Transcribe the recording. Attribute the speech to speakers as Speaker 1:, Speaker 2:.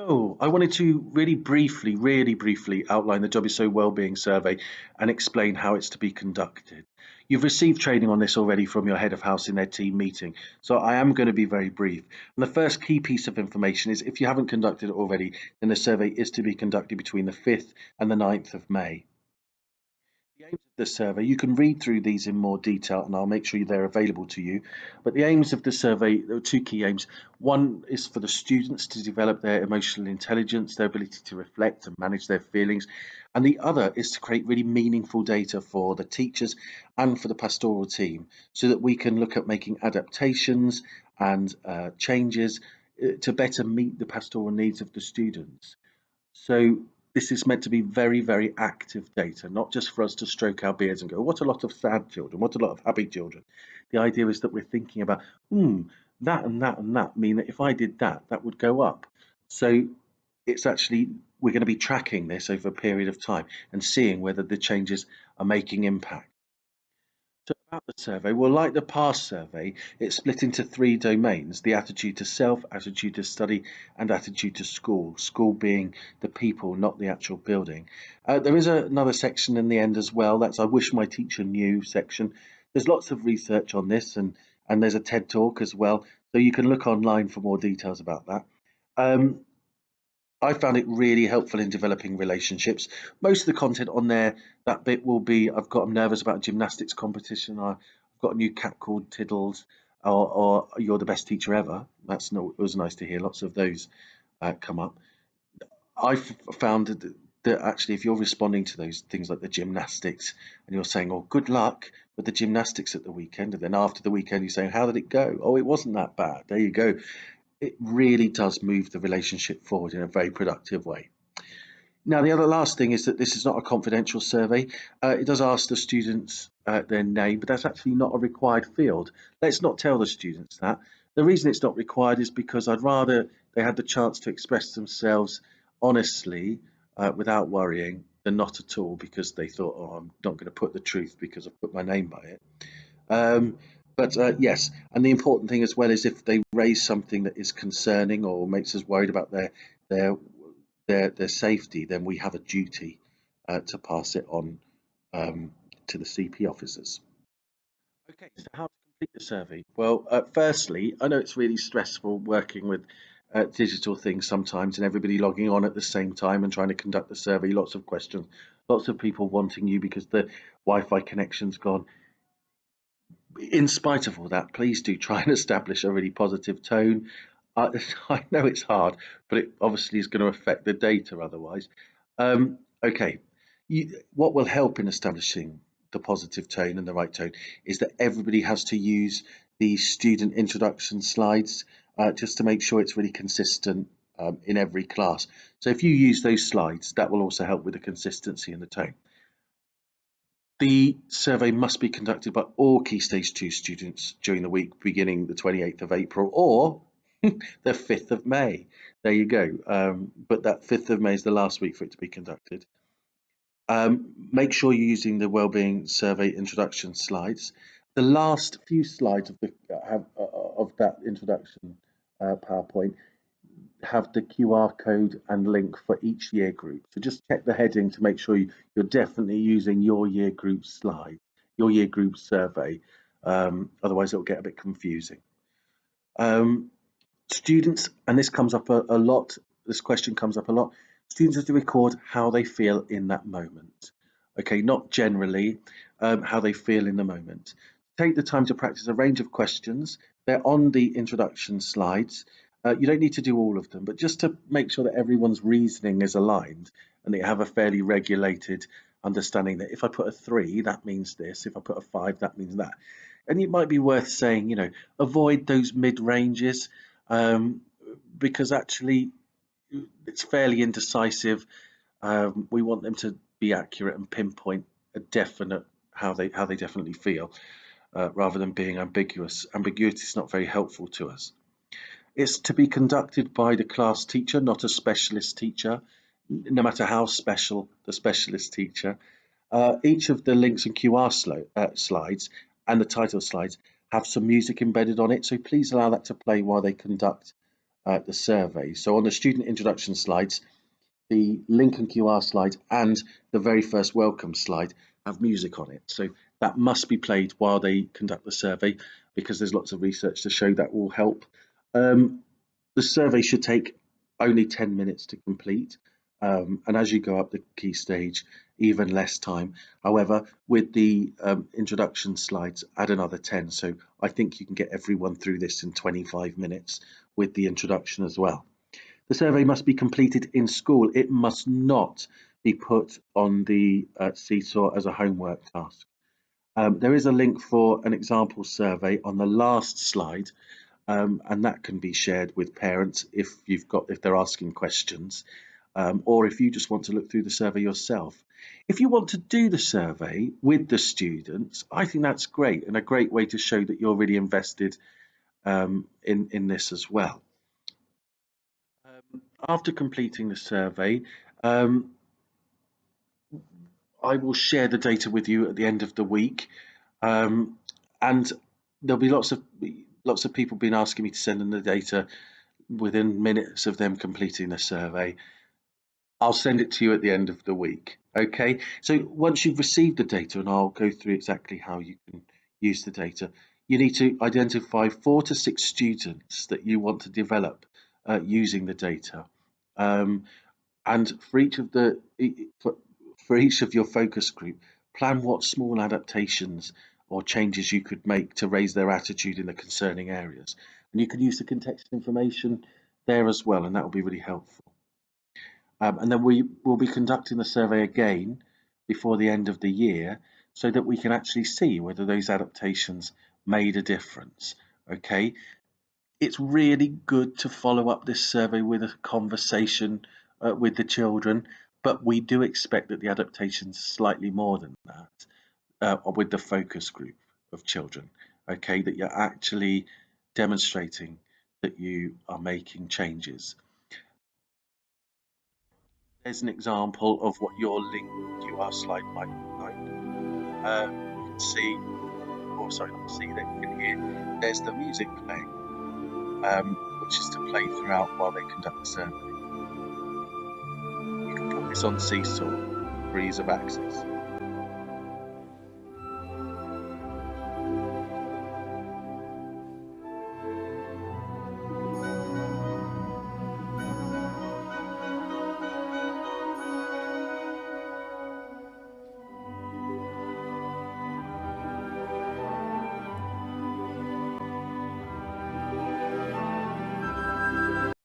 Speaker 1: Oh, I wanted to really briefly outline the WSO Wellbeing Survey and explain how it's to be conducted. You've received training on this already from your head of house in their team meeting, so I am going to be very brief. And the first key piece of information is if you haven't conducted it already, then the survey is to be conducted between the 5th and the 9th of May. The aims of the survey, you can read through these in more detail and I'll make sure they're available to you. But the aims of the survey, there are two key aims. One is for the students to develop their emotional intelligence, their ability to reflect and manage their feelings. And the other is to create really meaningful data for the teachers and for the pastoral team so that we can look at making adaptations and changes to better meet the pastoral needs of the students. So this is meant to be very active data, not just for us to stroke our beards and go, what a lot of sad children, what a lot of happy children. The idea is that we're thinking about, that and that and that mean that if I did that, that would go up. So it's actually, we're going to be tracking this over a period of time and seeing whether the changes are making impact. So about the survey, well, like the past survey, it's split into three domains: the attitude to self, attitude to study, and attitude to school. School being the people, not the actual building. There is another section in the end as well. That's I wish my teacher knew section. There's lots of research on this, and there's a TED talk as well. So you can look online for more details about that. Um, I found it really helpful in developing relationships. Most of the content on there, that bit will be, I've got, I'm nervous about a gymnastics competition. I've got a new cat called Tiddles, or you're the best teacher ever. That's no, it was nice to hear lots of those come up. I've found that actually, if you're responding to those things like the gymnastics and you're saying, oh, good luck with the gymnastics at the weekend, and then after the weekend, you're saying, how did it go? Oh, it wasn't that bad. There you go. It really does move the relationship forward in a very productive way. Now, the other last thing is that this is not a confidential survey. It does ask the students their name, but that's actually not a required field. Let's not tell the students that. The reason it's not required is because I'd rather they had the chance to express themselves honestly without worrying than not at all because they thought, oh, I'm not going to put the truth because I've put my name by it. Um, but yes, and the important thing as well is if they raise something that is concerning or makes us worried about their their safety, then we have a duty to pass it on to the CP officers. Okay, so how to complete the survey? Well, firstly, I know it's really stressful working with digital things sometimes and everybody logging on at the same time and trying to conduct the survey. Lots of questions, lots of people wanting you because the Wi-Fi connection's gone. In spite of all that, please do try and establish a really positive tone. I know it's hard, but it obviously is going to affect the data otherwise. Okay, what will help in establishing the positive tone and the right tone is that everybody has to use the student introduction slides just to make sure it's really consistent in every class. So if you use those slides, that will also help with the consistency and the tone. The survey must be conducted by all Key Stage 2 students during the week beginning the 28th of April or the 5th of May. There you go. But that 5th of May is the last week for it to be conducted. Make sure you're using the Wellbeing Survey introduction slides. The last few slides of that introduction PowerPoint have the QR code and link for each year group. So just check the heading to make sure you're definitely using your year group slide, your year group survey. Otherwise, it'll get a bit confusing. Students, and this comes up a lot, this question comes up a lot, students have to record how they feel in that moment. Okay, not generally, how they feel in the moment. Take the time to practice a range of questions. They're on the introduction slides. You don't need to do all of them, but just to make sure that everyone's reasoning is aligned and they have a fairly regulated understanding that if I put a 3, that means this. If I put a 5, that means that. And it might be worth saying, avoid those mid ranges because actually it's fairly indecisive. We want them to be accurate and pinpoint a definite how they definitely feel, rather than being ambiguous. Ambiguity is not very helpful to us. It's to be conducted by the class teacher, not a specialist teacher, no matter how special the specialist teacher. Each of the links and QR slides and the title slides have some music embedded on it, so please allow that to play while they conduct the survey. So on the student introduction slides, the link and QR slide and the very first welcome slide have music on it. So that must be played while they conduct the survey, because there's lots of research to show that will help. The survey should take only 10 minutes to complete. And as you go up the key stage, even less time. However, with the introduction slides, add another 10. So I think you can get everyone through this in 25 minutes with the introduction as well. The survey must be completed in school. It must not be put on the seesaw as a homework task. There is a link for an example survey on the last slide, and that can be shared with parents if they're asking questions, or if you just want to look through the survey yourself. If you want to do the survey with the students, I think that's great, and a great way to show that you're really invested in this as well. After completing the survey, I will share the data with you at the end of the week, and there'll be lots of people been asking me to send them the data within minutes of them completing the survey. I'll send it to you at the end of the week. Okay, so once you've received the data, and I'll go through exactly how you can use the data, you need to identify 4 to 6 students that you want to develop using the data. And for each of your focus group, plan what small adaptations or changes you could make to raise their attitude in the concerning areas. And you can use the contextual information there as well, and that will be really helpful. And then we will be conducting the survey again before the end of the year, so that we can actually see whether those adaptations made a difference. Okay, it's really good to follow up this survey with a conversation with the children, but we do expect that the adaptations are slightly more than that with the focus group of children. Okay, that you're actually demonstrating that you are making changes. There's an example of what your link QR slide might look like. You can see, or sorry, not see, that you can hear. There's the music playing, which is to play throughout while they conduct the survey. You can put this on Seesaw for ease of access.